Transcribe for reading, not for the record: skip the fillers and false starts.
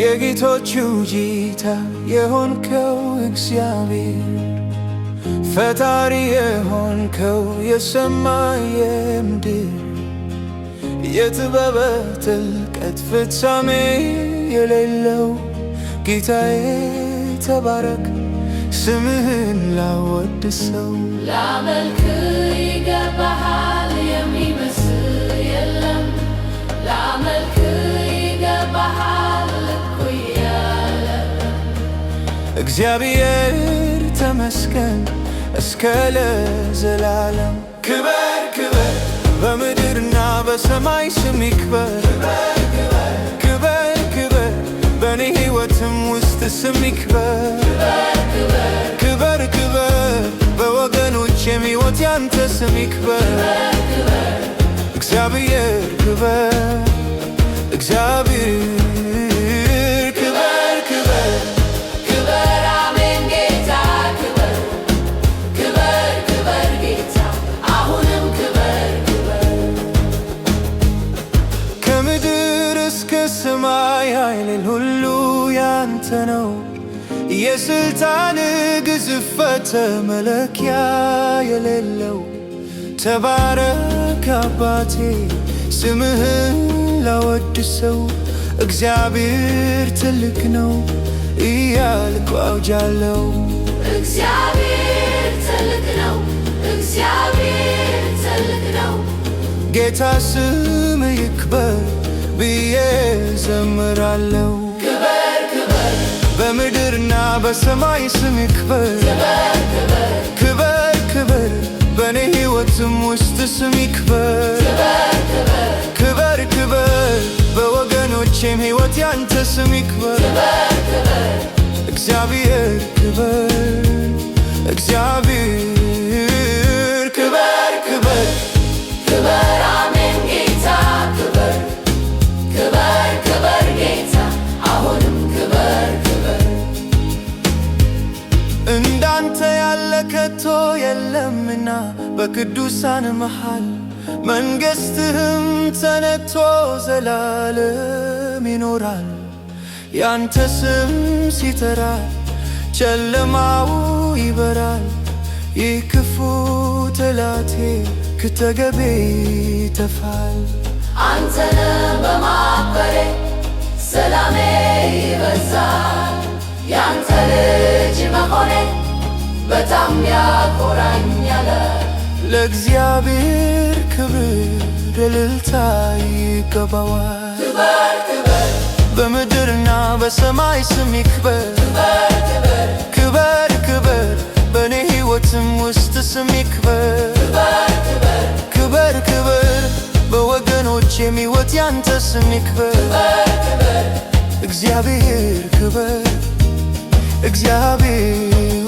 የጌቶቹ ጌታ የሆንከው እግዚአብሔር ፈጣሪ የሆንከው የሰማይ የምድር የጥበብ ጥልቀት ፍጻሜ የሌለው ጌታዬ ተባረክ ስምህን ላወድሰው። ላመልክ ይገባሃል የሚመስል የለም። ላመልክ ይገባሃል እኩያ የለም። እግዚአብሔር ተመስገን እስከ ለዘላለም። ክበር ክበር በምድርና በሰማይ ስም ይክበር። ክበር ክበር በኔ ሕይወትም ውስጥ ስም ይክበር። ክበር ክበር በወገኖቼም ሕይወት ያንተ ስም ይክበር። እግዚአብሔር ክበር እግዚአብሔር ክበር ክበር ክበር አሜን ጌታ ክበር ክበር ክበር ጌታ አሁንም ክበር ክበር። ከምድር እስከ ሰማይ ኃይልን ሁሉ ያንተ ነው። የሥልጣን ግዝፈት መለኪያ የሌለው ተባረክ አባቴ ስምህን ላወድሰው። እግዚአብሔር ትልቅ ነው እያልኩ አውጃለሁ። እግዚአብሔር ትልቅ ነው፣ እግዚአብሔር ትልቅ ነው። ጌታ ስም ይክበር ብዬ ዘምራለሁ። ክበር ክበር በምድርና በሰማይ ስም ይክበር። ክበር ክበር ክበር ክበር በኔ ሕይወትም ውስጥ ስም ይክበር። ክበር ክበር ክበር በወገኖቼም ሕይወት ያንተ ስም ይክበር። ክበር እግዚአብሔር ክበር እግዚአብሔር ክበር ክበር ክበር አሜን ጌታ ክበር ክበር ክበር ጌታ አሁንም ክበር ክበር። እንዳንተ ያለ ከቶ የለምና በቅዱሳን መሃል መንግሥትህም ተነግቶ ዘላለም ይኖራል። ያንተ ስም ሲጠራ ጨለማው ይበራል። ይህ ክፉ ጠላቴ ከተገቤ ይጠፋል። አንተን በማክበሬ ሰላሜ ይበዛል። ያንተ ልጅ መሆኔ በጣም ያኮራኛል። ለእግዚአብሔር ክብር እልልታ ይገባዋል። ክበር ክበር በምድርና በሰማይ ስም ይክበር። ክበር ክበር ክበር በኔ ሕይወትም ውስጥ ስም ይክበር። ክበር ክበር ክበር በወገኖቼም ሕይወት ያንተ ስም ይክበር። እግዚአብሔር ክበር እግዚአብሔር